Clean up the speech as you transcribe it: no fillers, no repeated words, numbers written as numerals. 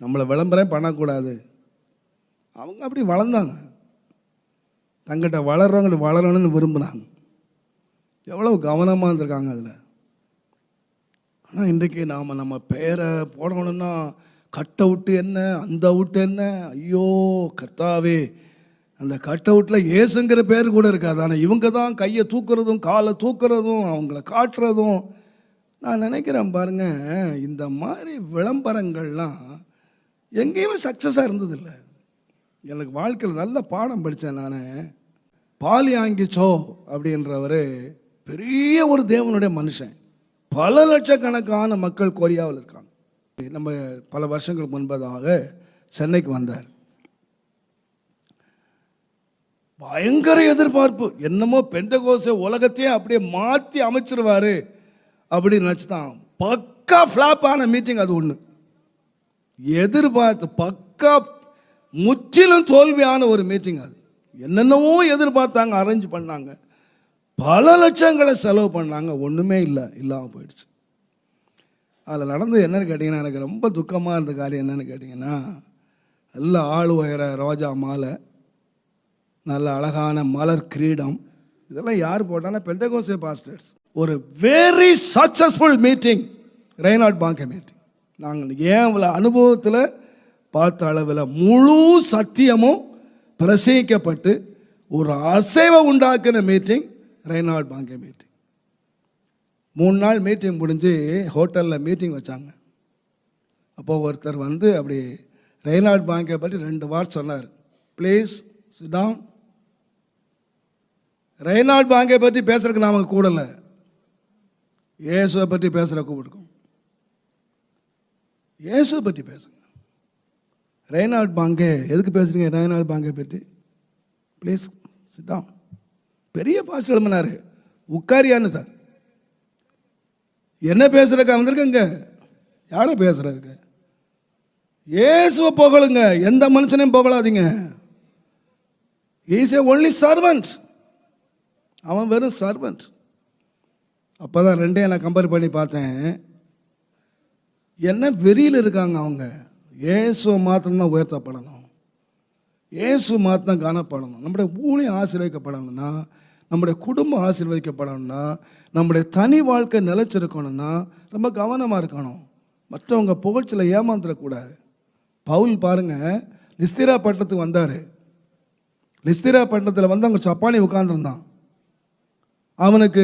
நம்மளை விளம்பரம் பண்ணக்கூடாது. அவங்க அப்படி வளர்ந்தாங்க, தங்கிட்ட வளர்றவங்க வளரணும்னு விரும்பினாங்க. எவ்வளோ கவனமாக இருந்திருக்காங்க அதில். ஆனால் இன்றைக்கு நாம் நம்ம பேரை போடணுன்னா கட் அவுட்டு என்ன, அந்த அவுட்டு என்ன, ஐயோ கர்த்தாவே, அந்த கட் அவுட்டில் ஏசுங்கிற பேர் கூட இருக்காது. ஆனால் இவங்க தான் கையை தூக்குறதும் காலை தூக்குறதும் அவங்கள காட்டுறதும். நான் நினைக்கிறேன் பாருங்க, இந்த மாதிரி விளம்பரங்கள்லாம் எங்கேயுமே சக்ஸஸாக இருந்ததில்லை. எனக்கு வாழ்க்கையில் நல்ல பாடம் படித்தேன். நான் பாலியாங்கிச்சோ அப்படின்றவர் பெரிய ஒரு தேவனுடைய மனுஷன். பல லட்சக்கணக்கான மக்கள் கொரியாவில் இருக்காங்க. நம்ம பல வருஷங்களுக்கு முன்பதாக சென்னைக்கு வந்தார். பயங்கர எதிர்பார்ப்பு, என்னமோ பெண்டகோஸ்தே உலகத்தையே அப்படியே மாற்றி அமைச்சிருவார் அப்படின்னு நினச்சிதான். பக்கா ஃப்ளாப் ஆன மீட்டிங் அது ஒன்று. எதிர்பார்த்து பக்கா முற்றிலும் தோல்வியான ஒரு மீட்டிங் அது. என்னென்னவோ எதிர்பார்த்தாங்க, அரேஞ்ச் பண்ணாங்க, பல லட்சங்களை செலவு பண்ணாங்க, ஒன்றுமே இல்லாமல் போயிடுச்சு. அதில் நடந்தது என்னன்னு கேட்டிங்கன்னா, எனக்கு ரொம்ப துக்கமாக இருந்த காரியம் என்னென்னு கேட்டிங்கன்னா, நல்ல ஆள் உயர ரோஜா மாலை, நல்ல அழகான மலர் கிரீடம், இதெல்லாம் யார் போட்டாங்கன்னா பெண்டகோஸ்தே பாஸ்டர்ஸ். ஒரு very successful meeting, Reynold Banke meeting. நாங்கள் ஏன் அனுபவத்தில் பார்த்த அளவில் முழு சத்தியமும் பிரசங்கிக்கப்பட்டு ஒரு அசைவை உண்டாக்கின மீட்டிங் ரெய்னால்ட் பாங்கே மீட்டிங். 3 நாள் மீட்டிங் முடிஞ்சு ஹோட்டலில் மீட்டிங் வச்சாங்க. அப்போது ஒருத்தர் வந்து அப்படி ரெய்னால்ட் பாங்கே பற்றி 2 வார்த்தை சொன்னார். Please sit down. Reinhard Bonnke பற்றி பேசுறதுக்கு நாம் கூடலை, இயேசுவை பற்றி பேசுகிற கூப்பிடுக்கும். இயேசுவை பற்றி பேசுங்க. ரெய்னால்ட் பாங்கே எதுக்கு பேசுகிறீங்க? ரெய்னால்ட் பாங்கே பற்றி ப்ளீஸ் சிட் டவுன். பெரிய பாஸ்டர் எழுப்பினார், உட்காரியான்னு சார். என்ன பேசுறதுக்கு வந்திருக்கங்க? யாரை பேசுறதுக்கு? இயேசுவை புகழுங்க, எந்த மனுஷனையும் புகழாதீங்க. Is a only servant. அவன் வெறும் சர்வன்ட். அப்போ தான் ரெண்டையும் நான் கம்பேர் பண்ணி பார்த்தேன். என்ன வெறியில் இருக்காங்க அவங்க. இயேசுவை மாத்திரம் உயர்த்தப்படணும், இயேசு மாத்திரம் காணப்படணும். நம்முடைய ஊழியம் ஆசீர்வதிக்கப்படணும்னா, நம்முடைய குடும்பம் ஆசீர்வதிக்கப்படணும்னா, நம்முடைய தனி வாழ்க்கை நிலைச்சிருக்கணும்னா ரொம்ப கவனமாக இருக்கணும். மற்றவங்க புகழ்ச்சியில் ஏமாந்துடக்கூடாது. பவுல் பாருங்க, லிஸ்திரா பட்டணத்துக்கு வந்தார். லிஸ்திரா பட்டணத்தில் வந்து அவங்க சப்பானி உட்கார்ந்துருந்தான். அவனுக்கு